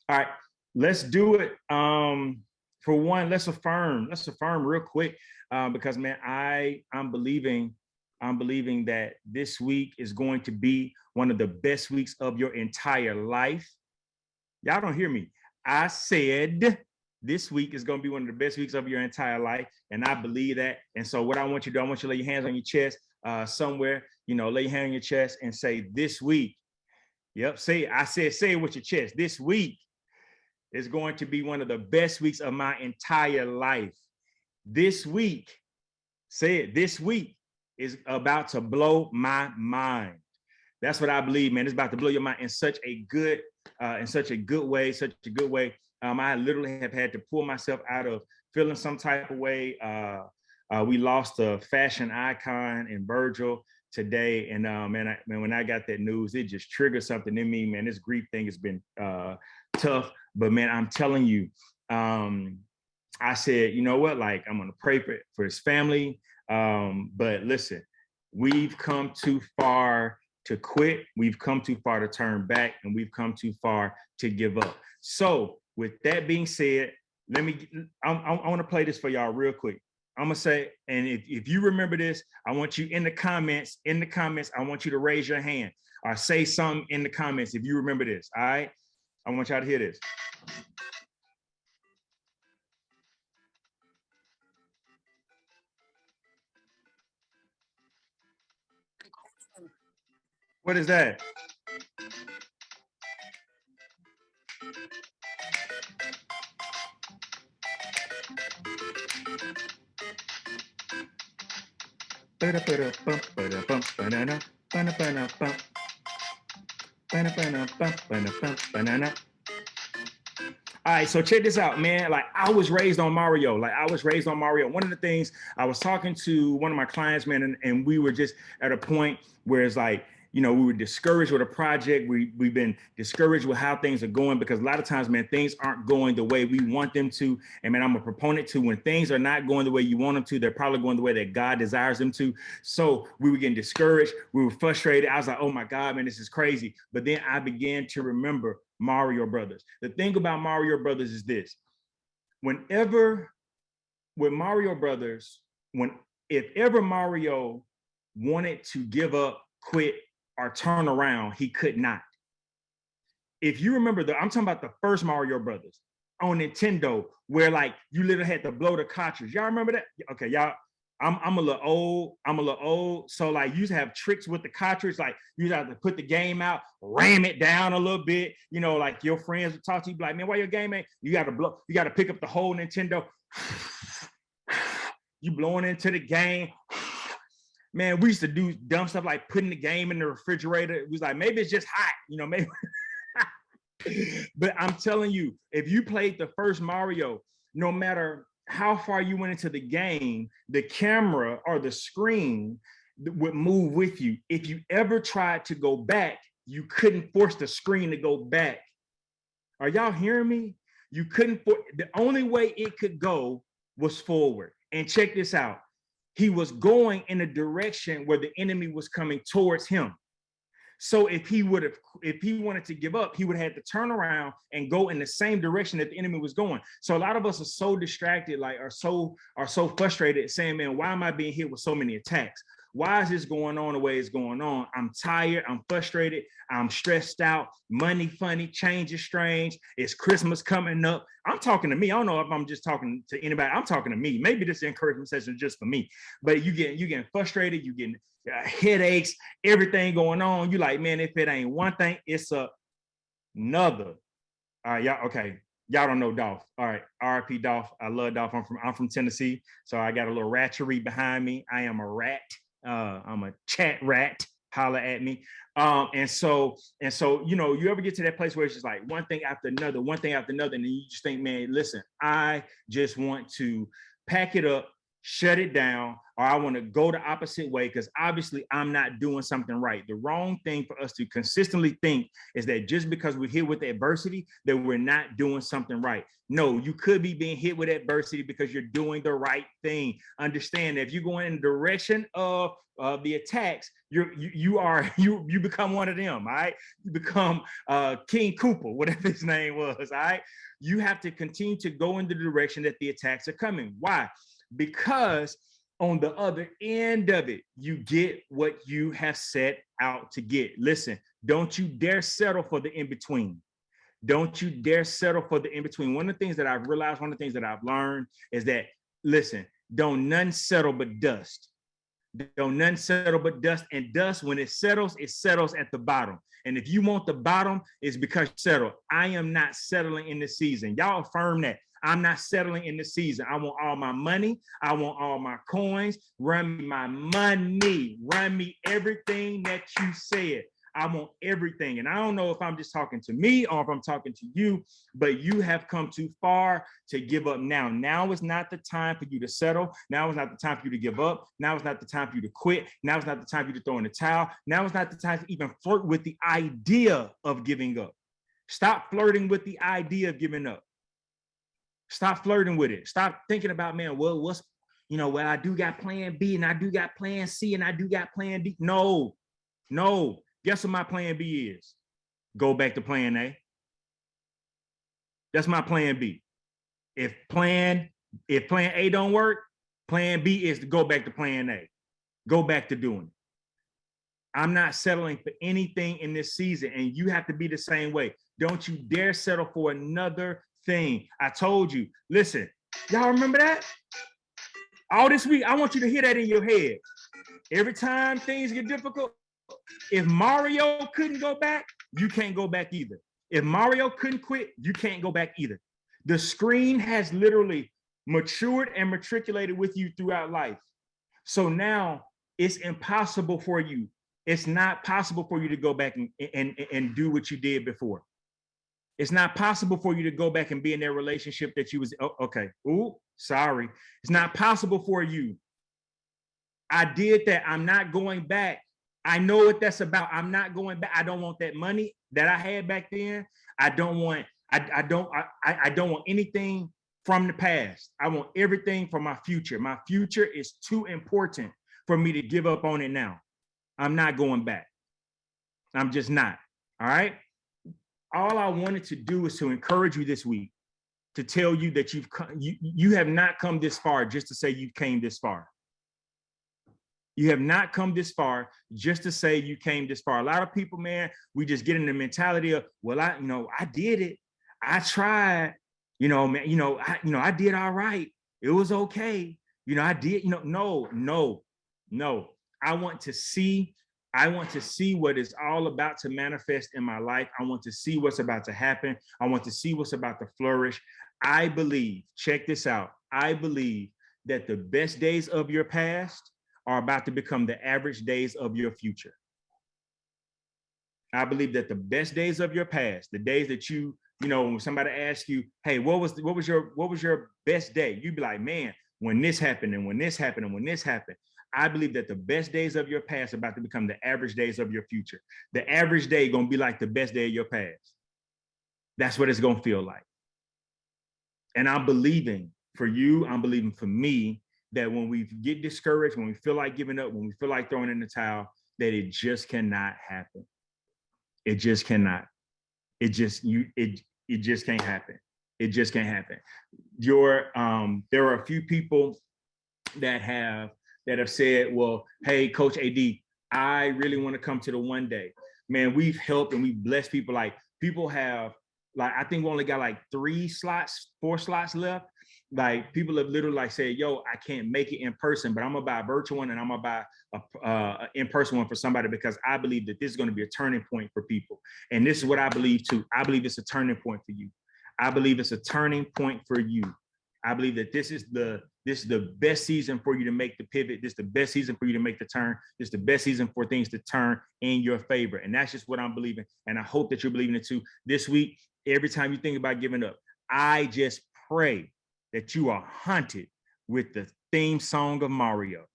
All right, let's do it. For one, let's affirm. Let's affirm real quick, because man, I'm believing that this week is going to be one of the best weeks of your entire life. Y'all don't hear me. I said this week is going to be one of the best weeks of your entire life, and I believe that. And so, what I want you to do, I want you to lay your hands on your chest somewhere. Lay your hand on your chest and say, "This week." Yep. Say it. I said, say it with your chest. This week is going to be one of the best weeks of my entire life. This week, say it, this week is about to blow my mind. That's what I believe, man. It's about to blow your mind in such a good way. I literally have had to pull myself out of feeling some type of way. We lost a fashion icon in Virgil today, and man, when I got that news, it just triggered something in me, man. This grief thing has been tough, but man, I'm telling you, I said, you know what, like, I'm gonna pray for his family, but listen, we've come too far to quit, we've come too far to turn back, and we've come too far to give up. So with that being said, I want to play this for y'all real quick. I'm gonna say, and if you remember this, I want you in the comments, I want you to raise your hand or say something in the comments if you remember this. All right, I want y'all to hear this. What is that? All right, so check this out, man. Like, I was raised on Mario. One of the things, I was talking to one of my clients, man, and we were just at a point where it's like, we were discouraged with a project. We've been discouraged with how things are going, because a lot of times, man, things aren't going the way we want them to. And man, I'm a proponent to, when things are not going the way you want them to, they're probably going the way that God desires them to. So we were getting discouraged. We were frustrated. I was like, oh my God, man, this is crazy. But then I began to remember Mario Brothers. The thing about Mario Brothers is this: if ever Mario wanted to give up, quit, or turn around, he could not. If you remember, I'm talking about the first Mario Brothers on Nintendo, where like you literally had to blow the cartridge. Y'all remember that? Okay, y'all. I'm a little old. So like, you used to have tricks with the cartridge. Like, you used to have to put the game out, ram it down a little bit. Like, your friends would talk to you, like, man, why your game ain't? You got to pick up the whole Nintendo. You blowing into the game. Man, we used to do dumb stuff like putting the game in the refrigerator. It was like, maybe it's just hot, maybe. But I'm telling you, if you played the first Mario, no matter how far you went into the game, the camera or the screen would move with you. If you ever tried to go back, you couldn't force the screen to go back. Are y'all hearing me? You couldn't. The only way it could go was forward. And check this out. He was going in a direction where the enemy was coming towards him. So if he wanted to give up, he would have had to turn around and go in the same direction that the enemy was going. So a lot of us are so distracted, like are so frustrated, saying, man, why am I being hit with so many attacks? Why is this going on the way it's going on? I'm tired, I'm frustrated, I'm stressed out, money funny, change is strange, it's Christmas coming up. I'm talking to me. I don't know if I'm just talking to anybody. I'm talking to me. Maybe this encouragement session is just for me. But you getting frustrated, you getting headaches, everything going on. You like, man, if it ain't one thing, it's another. All right, y'all, okay. Y'all don't know Dolph. All right, RIP Dolph. I love Dolph. I'm from Tennessee, so I got a little ratchery behind me. I am a rat. I'm a chat rat. Holla at me. And so, you ever get to that place where it's just like one thing after another, and then you just think, man, listen, I just want to pack it up, shut it down, or I want to go the opposite way because obviously I'm not doing something right. The wrong thing for us to consistently think is that just because we're hit with adversity, that we're not doing something right. No, you could be being hit with adversity because you're doing the right thing. Understand that if you're going in the direction of the attacks, you become one of them. All right, you become King Cooper, whatever his name was. All right, you have to continue to go in the direction that the attacks are coming. Why? Because on the other end of it, you get what you have set out to get. Listen, don't you dare settle for the in-between. Don't you dare settle for the in-between. One of the things that I've realized, one of the things that I've learned is that, listen, don't none settle but dust. Don't none settle but dust. And dust, when it settles at the bottom. And if you want the bottom, it's because you settle. I am not settling in the season. Y'all affirm that. I'm not settling in the season. I want all my money. I want all my coins. Run me my money. Run me everything that you said. I want everything. And I don't know if I'm just talking to me or if I'm talking to you, but you have come too far to give up now. Now is not the time for you to settle. Now is not the time for you to give up. Now is not the time for you to quit. Now is not the time for you to throw in the towel. Now is not the time to even flirt with the idea of giving up. Stop flirting with the idea of giving up. Stop flirting with it. Stop thinking about, man, well, what's, well, I do got plan B and I do got plan C and I do got plan D. No. Guess what my plan B is? Go back to plan A. That's my plan B. If plan A don't work, plan B is to go back to plan A. Go back to doing it. I'm not settling for anything in this season, and you have to be the same way. Don't you dare settle for another thing. I told you, listen, y'all remember that? All this week, I want you to hear that in your head. Every time things get difficult, if Mario couldn't go back, you can't go back either. If Mario couldn't quit, you can't go back either. The screen has literally matured and matriculated with you throughout life. So now it's impossible for you. It's not possible for you to go back and do what you did before. It's not possible for you to go back and be in that relationship that you was, okay. Ooh, sorry. It's not possible for you. I did that. I'm not going back. I know what that's about. I'm not going back. I don't want that money that I had back then. I don't want anything from the past. I want everything from my future. My future is too important for me to give up on it now. I'm not going back. I'm just not. All right. All I wanted to do is to encourage you this week, to tell you that you have not come this far just to say you came this far. You have not come this far just to say you came this far. A lot of people, man, we just get in the mentality of, well, I did it. I tried, I did all right. It was okay. I did, no. I want to see what is all about to manifest in my life. I want to see what's about to happen. I want to see what's about to flourish. I believe, check this out. I believe that the best days of your past are about to become the average days of your future. I believe that the best days of your past, the days that when somebody asks you, hey, what was your best day? You'd be like, man, when this happened and when this happened and when this happened. I believe that the best days of your past are about to become the average days of your future. The average day gonna be like the best day of your past. That's what it's gonna feel like. And I'm believing for you, I'm believing for me, that when we get discouraged, when we feel like giving up, when we feel like throwing in the towel, that it just cannot happen. It just cannot. It just can't happen. It just can't happen. There are a few people that have said, well, hey, Coach AD, I really want to come to the one day. Man, we've helped and we've blessed people. Like, people have, like, I think we only got like 4 slots left. Like, people have literally like said, yo, I can't make it in person, but I'm gonna buy a virtual one and I'm gonna buy a in-person one for somebody, because I believe that this is going to be a turning point for people. And this is what I believe too. I believe it's a turning point for you. I believe it's a turning point for you. I believe that this is the best season for you to make the pivot. This is the best season for you to make the turn. This is the best season for things to turn in your favor. And that's just what I'm believing. And I hope that you're believing it too. This week, every time you think about giving up, I just pray that you are haunted with the theme song of Mario.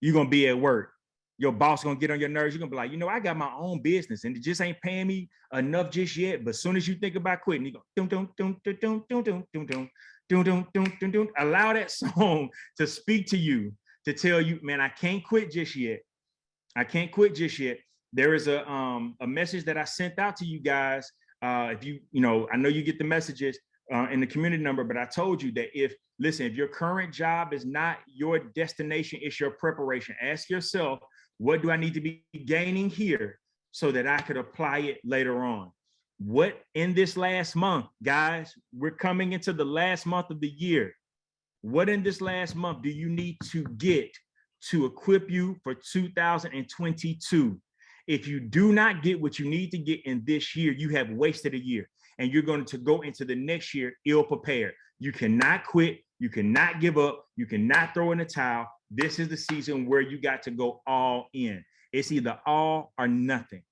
You're going to be at work. Your boss going to get on your nerves. You're going to be like, you know, I got my own business and it just ain't paying me enough just yet. But as soon as you think about quitting, you go, dum, dum, dum, dum, dum, dum, dum, dum, dum, dum, dum, dum, dum, dum. Allow that song to speak to you, to tell you, man, I can't quit just yet. I can't quit just yet. There is a message that I sent out to you guys. If you know, I know you get the messages in the community number, but I told you that if your current job is not your destination, it's your preparation. Ask yourself, what do I need to be gaining here so that I could apply it later on? What in this last month, guys, we're coming into the last month of the year. What in this last month do you need to get to equip you for 2022? If you do not get what you need to get in this year, you have wasted a year and you're going to go into the next year ill prepared. You cannot quit. You cannot give up. You cannot throw in the towel. This is the season where you got to go all in. It's either all or nothing.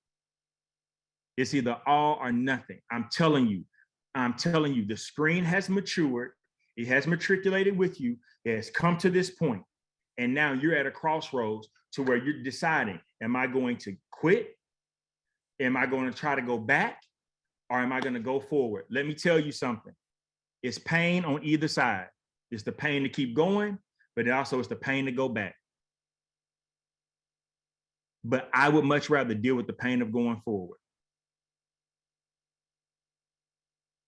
It's either all or nothing. I'm telling you, the screen has matured. It has matriculated with you. It has come to this point. And now you're at a crossroads to where you're deciding, am I going to quit? Am I going to try to go back? Or am I going to go forward? Let me tell you something. It's pain on either side. It's the pain to keep going, but it also is the pain to go back. But I would much rather deal with the pain of going forward.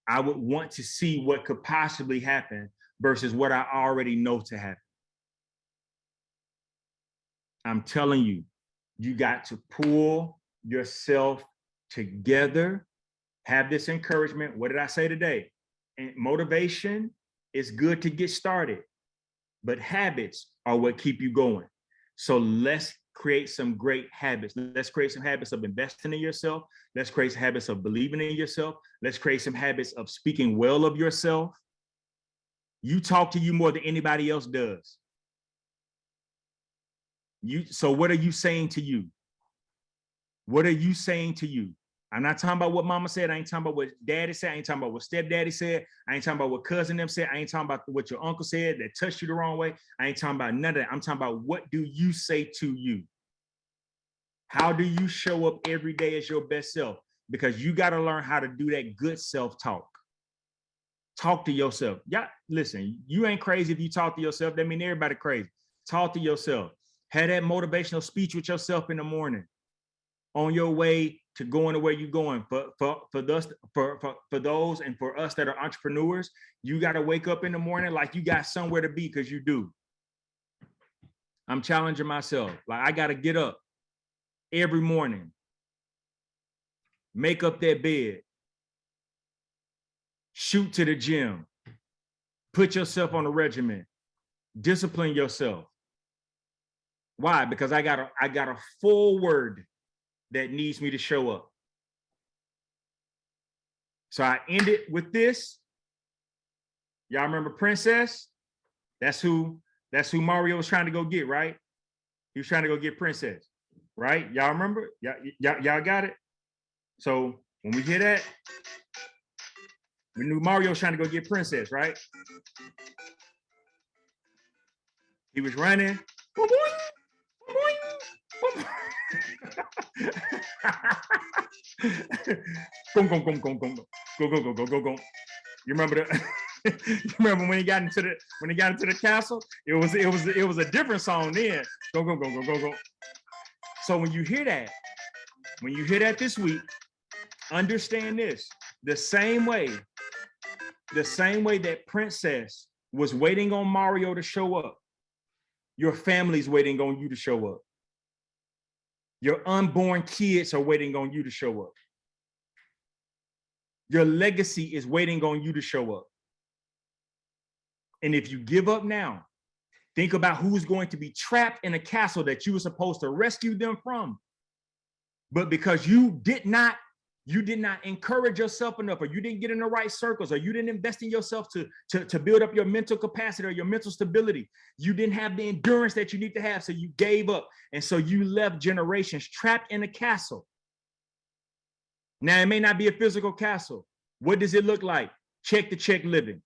I would want to see what could possibly happen versus what I already know to happen. I'm telling you, you got to pull yourself together, have this encouragement. What did I say today? And motivation is good to get started, but habits are what keep you going. So let's create some great habits. Let's create some habits of investing in yourself. Let's create some habits of believing in yourself. Let's create some habits of speaking well of yourself. You talk to you more than anybody else does. So what are you saying to you? What are you saying to you? I'm not talking about what mama said. I ain't talking about what daddy said. I ain't talking about what stepdaddy said. I ain't talking about what cousin them said. I ain't talking about what your uncle said that touched you the wrong way. I ain't talking about none of that. I'm talking about, what do you say to you? How do you show up every day as your best self? Because you got to learn how to do that good self-talk. Talk to yourself. Yeah, listen, you ain't crazy if you talk to yourself. That means everybody crazy. Talk to yourself. Have that motivational speech with yourself in the morning on your way to going to where you're going. For those and for us that are entrepreneurs, you got to wake up in the morning like you got somewhere to be, because you do. I'm challenging myself. Like, I got to get up every morning, make up that bed, shoot to the gym, put yourself on a regimen, discipline yourself. Why? Because I got a full word that needs me to show up. So I end it with this. Y'all remember Princess? That's who Mario was trying to go get, right? He was trying to go get Princess, right? Y'all remember? Y'all got it? So when we hear that, we knew Mario was trying to go get Princess, right? He was running. Go. You remember that? You remember when he got into the castle? It was a different song then. Go. So when you hear that this week, understand this: the same way that Princess was waiting on Mario to show up, your family's waiting on you to show up. Your unborn kids are waiting on you to show up. Your legacy is waiting on you to show up. And if you give up now, think about who's going to be trapped in a castle that you were supposed to rescue them from. But because you did not encourage yourself enough, or you didn't get in the right circles, or you didn't invest in yourself to build up your mental capacity or your mental stability, you didn't have the endurance that you need to have, so you gave up. And so you left generations trapped in a castle. Now, it may not be a physical castle. What does it look like? Check to check living,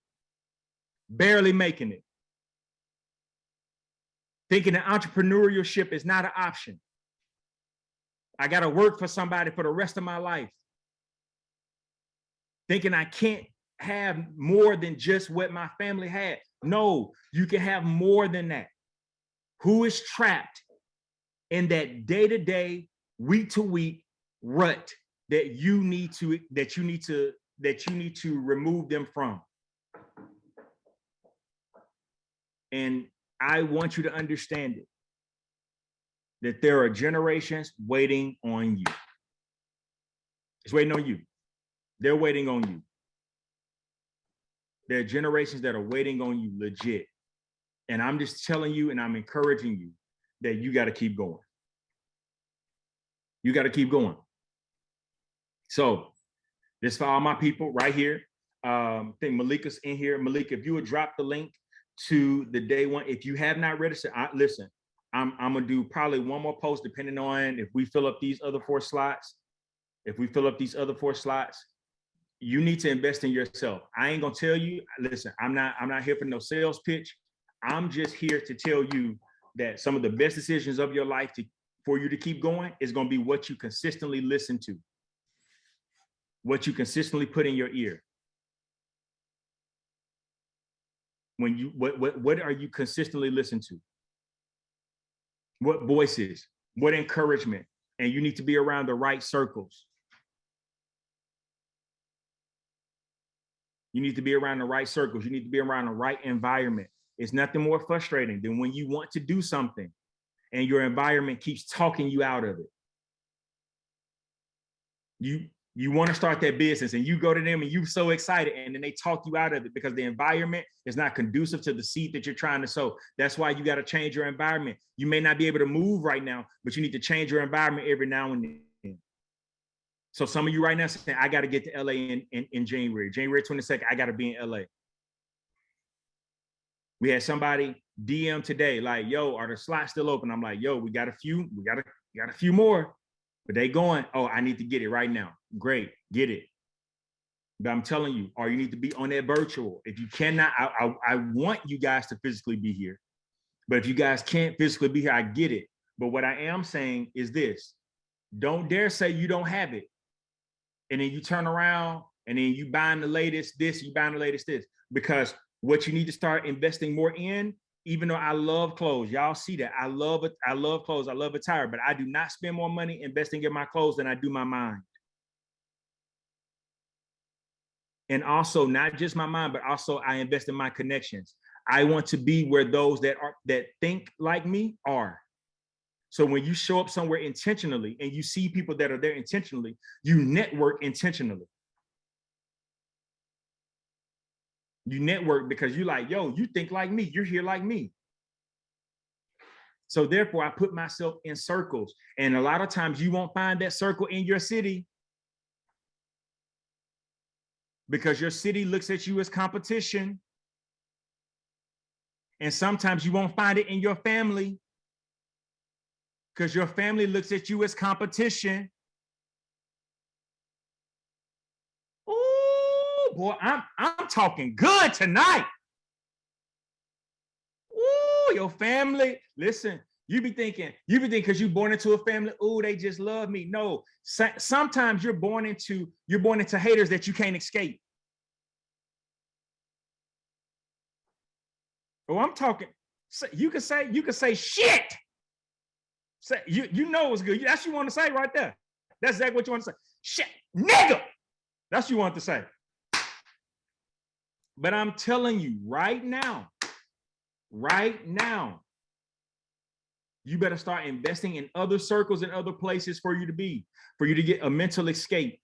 barely making it. Thinking that entrepreneurship is not an option. I got to work for somebody for the rest of my life. Thinking I can't have more than just what my family had. No, you can have more than that. Who is trapped in that day-to-day, week-to-week rut that you need to remove them from? And I want you to understand it, that there are generations waiting on you. It's waiting on you. They're waiting on you. There are generations that are waiting on you, legit. And I'm just telling you, and I'm encouraging you that you got to keep going. You got to keep going. So this for all my people right here. I think Malika's in here. Malika, if you would drop the link to the day one. If you have not registered, listen, I'm gonna do probably one more post depending on if we fill up these other 4 slots. If we fill up these other 4 slots, you need to invest in yourself. I ain't gonna tell you, listen, I'm not here for no sales pitch. I'm just here to tell you that some of the best decisions of your life for you to keep going is gonna be what you consistently listen to, what you consistently put in your ear. When you what are you consistently listening to? What voices, what encouragement? And you need to be around the right circles. You need to be around the right circles. You need to be around the right environment. It's nothing more frustrating than when you want to do something and your environment keeps talking you out of it. You want to start that business and you go to them and you're so excited and then they talk you out of it because the environment is not conducive to the seed that you're trying to sow. That's why you got to change your environment. You may not be able to move right now, but you need to change your environment every now and then. So some of you right now saying, I got to get to LA in January 22nd, I got to be in LA. We had somebody DM today, like, yo, are the slots still open? I'm like, yo, we got a few more, but they going, oh, I need to get it right now. Great, get it. But I'm telling you, or you need to be on that virtual. If you cannot, I want you guys to physically be here. But if you guys can't physically be here, I get it. But what I am saying is this: don't dare say you don't have it. And then you turn around and then you buying the latest this, you buying the latest this. Because what you need to start investing more in, even though I love clothes, y'all see that. I love it. I love clothes. I love attire, but I do not spend more money investing in my clothes than I do my mind. And also not just my mind, but also I invest in my connections. I want to be where those that think like me are. So when you show up somewhere intentionally and you see people that are there intentionally, you network intentionally. You network because you like, yo, you think like me, you're here like me. So therefore, I put myself in circles. And a lot of times you won't find that circle in your city because your city looks at you as competition. And sometimes you won't find it in your family because your family looks at you as competition. Oh boy, I'm talking good tonight. Oh, your family. Listen, you be thinking because you're born into a family, oh, they just love me. No, sometimes you're born into haters that you can't escape. Oh, I'm talking. You can say shit. Say you know what's good. That's what you want to say right there. That's exactly what you want to say. Shit, nigga. That's what you want to say. But I'm telling you right now, you better start investing in other circles and other places for you to get a mental escape.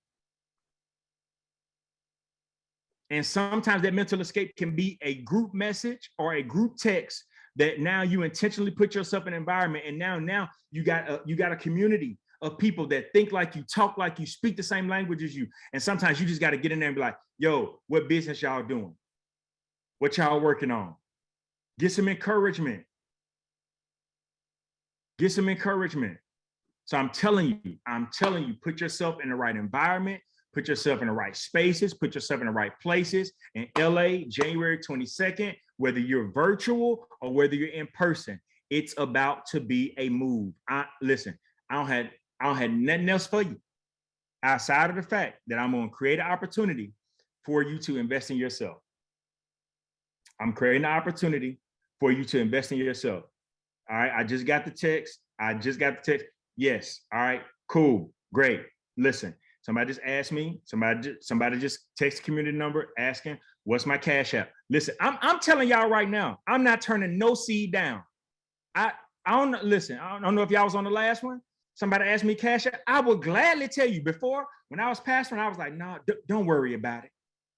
And sometimes that mental escape can be a group message or a group text that now you intentionally put yourself in an environment. And now you got a community of people that think like you, talk like you, speak the same language as you. And sometimes you just got to get in there and be like, yo, what business y'all doing? What y'all working on? Get some encouragement. Get some encouragement. So I'm telling you, put yourself in the right environment, put yourself in the right spaces, put yourself in the right places. In LA, January 22nd, whether you're virtual or whether you're in person, It's about to be a move. Listen, I don't have nothing else for you outside of the fact that I'm going to create an opportunity for you to invest in yourself. I'm creating an opportunity for you to invest in yourself. All right. I just got the text. Yes. All right. Cool. Great. Listen, somebody just asked me, somebody just text the community number asking, what's my Cash App? Listen, I'm telling y'all right now, I'm not turning no seed down. I don't listen. I don't know if y'all was on the last one. Somebody asked me Cash App. I would gladly tell you. Before, when I was pastoring, I was like, no, don't worry about it.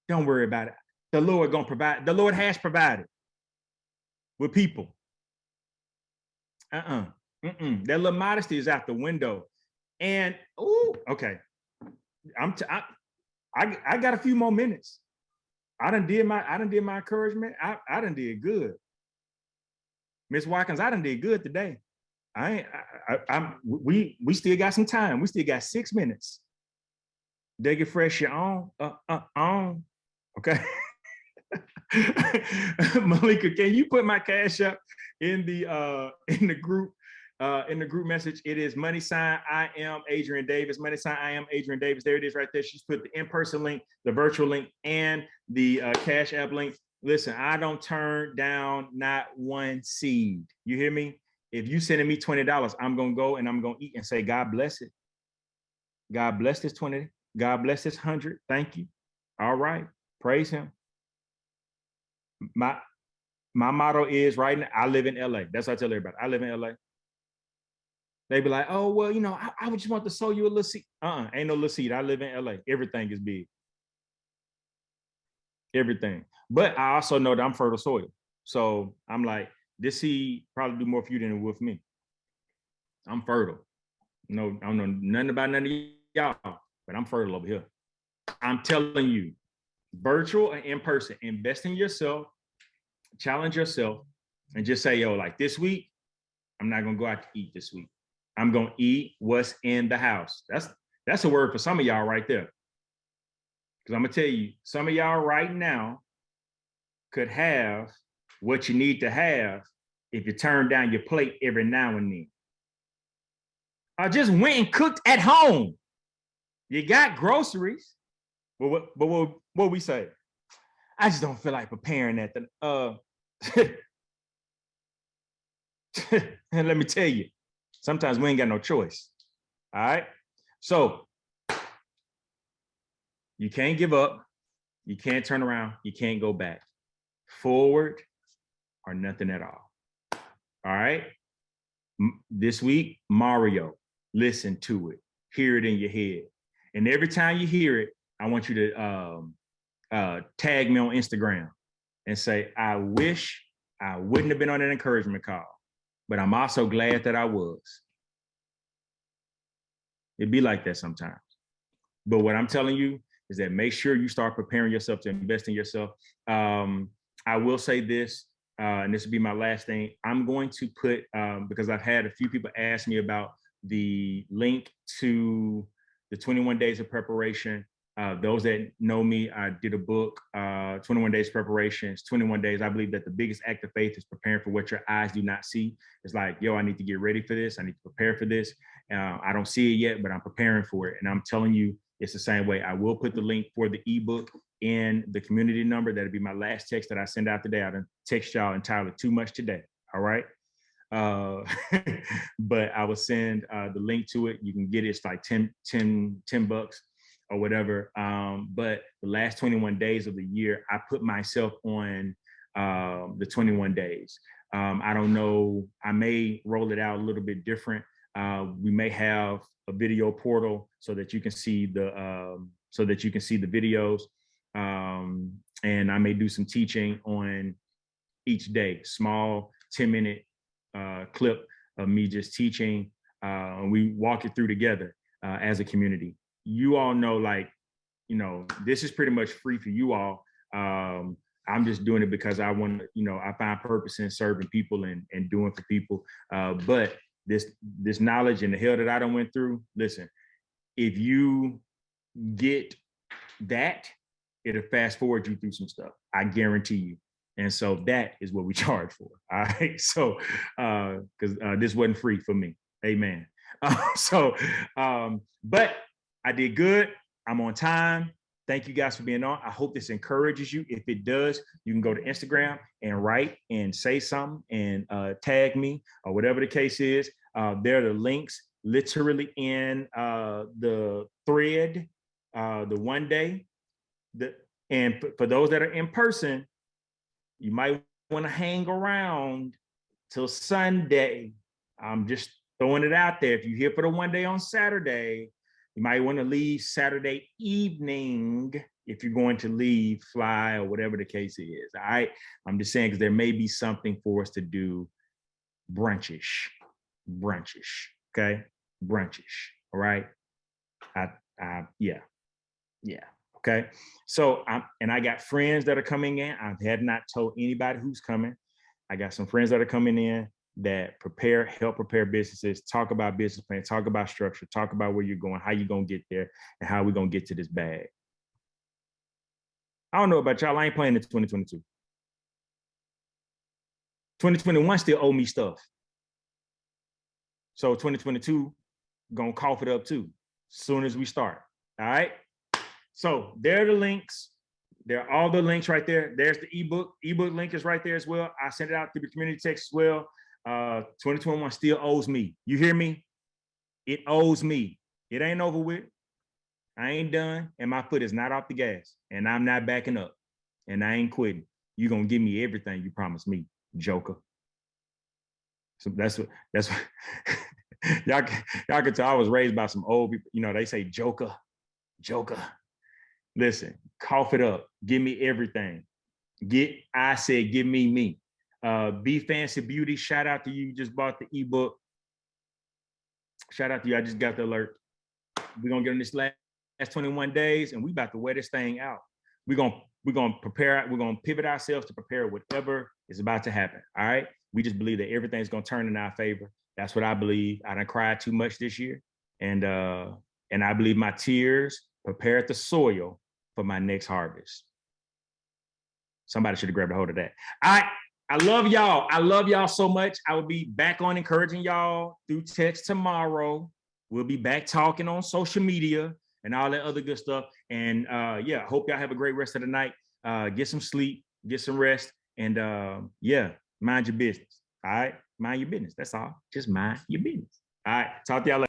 Don't worry about it. The Lord gonna provide. The Lord has provided with people. That little modesty is out the window. And okay. I got a few more minutes. I done did my encouragement. I done did good. Miss Watkins, I done did good today. We still got some time. We still got 6 minutes. Dig it fresh, your own. On. Okay. Malika, can you put my Cash App in the group message? It is # I am Adrian Davis. # I am Adrian Davis. There it is right there. She's put the in-person link, the virtual link, and the Cash App link. Listen, I don't turn down not one seed. You hear me? If you sending me $20, I'm gonna go and I'm gonna eat and say, God bless it. God bless this 20. God bless this 100. Thank you. All right. Praise him. My motto is right now, I live in LA. That's what I tell everybody. I live in LA. They be like, oh, well, I would just want to sow you a little seed. Ain't no little seed. I live in LA. Everything is big. Everything. But I also know that I'm fertile soil. So I'm like, this seed probably do more for you than it will for me. I'm fertile. No, I don't know nothing about none of y'all, but I'm fertile over here. I'm telling you, virtual and in person, invest in yourself, challenge yourself, and just say, yo, like this week, I'm not gonna go out to eat this week. I'm gonna eat what's in the house. That's a word for some of y'all right there. Because I'm gonna tell you, some of y'all right now could have what you need to have if you turn down your plate every now and then. I just went and cooked at home. You got groceries. But what we say? I just don't feel like preparing that. And let me tell you, sometimes we ain't got no choice. All right. So you can't give up. You can't turn around. You can't go back. Forward or nothing at all. All right. This week, Mario, listen to it. Hear it in your head. And every time you hear it, I want you to tag me on Instagram and say, I wish I wouldn't have been on an encouragement call, but I'm also glad that I was. It'd be like that sometimes. But what I'm telling you is that make sure you start preparing yourself to invest in yourself. I will say this, and this will be my last thing. I'm going to put, because I've had a few people ask me about the link to the 21 days of preparation. Those that know me, I did a book, 21 Days Preparation. It's 21 days. I believe that the biggest act of faith is preparing for what your eyes do not see. It's like, yo, I need to get ready for this. I need to prepare for this. I don't see it yet, but I'm preparing for it. And I'm telling you, it's the same way. I will put the link for the ebook in the community number. That'll be my last text that I send out today. I done text y'all entirely too much today. All right. But I will send the link to it. You can get it. It's like 10 bucks or whatever. But the last 21 days of the year, I put myself on the 21 days. I don't know. I may roll it out a little bit different. We may have a video portal so that you can see the videos. And I may do some teaching on each day, small 10-minute clip of me just teaching. We walk it through together as a community. You all know, like, this is pretty much free for you all. I'm just doing it because I want to, I find purpose in serving people and doing for people. But this knowledge and the hell that I done went through, listen, if you get that, it'll fast forward you through some stuff. I guarantee you. And so that is what we charge for. All right. So, because this wasn't free for me. Amen. But I did good. I'm on time. Thank you guys for being on. I hope this encourages you. If it does, you can go to Instagram and write and say something and tag me or whatever the case is. There are the links literally in the thread, the one day. And for those that are in person, you might want to hang around till Sunday. I'm just throwing it out there. If you're here for the one day on Saturday, you might want to leave Saturday evening if you're going to leave, fly, or whatever the case is. All right. I'm just saying because there may be something for us to do brunchish. Okay. Brunchish. All right. Yeah. Okay. So I got friends that are coming in. I have not told anybody who's coming. I got some friends that are coming in that help prepare businesses, talk about business plan, talk about structure, talk about where you're going, how you're going to get there, and how we're going to get to this bag. I don't know about y'all. I ain't playing in 2022. 2021 still owe me stuff. So 2022 going to cough it up too, as soon as we start. All right. So there are the links. There are all the links right there. There's the ebook. Ebook link is right there as well. I sent it out through the community text as well. 2021 still owes me. You hear me? It owes me. It ain't over with. I ain't done. And my foot is not off the gas. And I'm not backing up. And I ain't quitting. You're going to give me everything you promised me, Joker. So that's what y'all can tell I was raised by some old people. You know, they say Joker. Listen, cough it up. Give me everything. I said, give me. Be Fancy Beauty. Shout out to you. Just bought the ebook. Shout out to you. I just got the alert. We're gonna get in this last 21 days, and we about to wear this thing out. We're gonna prepare. We're gonna pivot ourselves to prepare whatever is about to happen. All right. We just believe that everything's gonna turn in our favor. That's what I believe. I done cried too much this year, and I believe my tears prepared the soil for my next harvest. Somebody should have grabbed a hold of that. All right. I love y'all. I love y'all so much. I will be back on encouraging y'all through text tomorrow. We'll be back talking on social media and all that other good stuff. And yeah, hope y'all have a great rest of the night. Get some sleep, get some rest, and yeah, mind your business. All right. Mind your business. That's all. Just mind your business. All right. Talk to y'all later.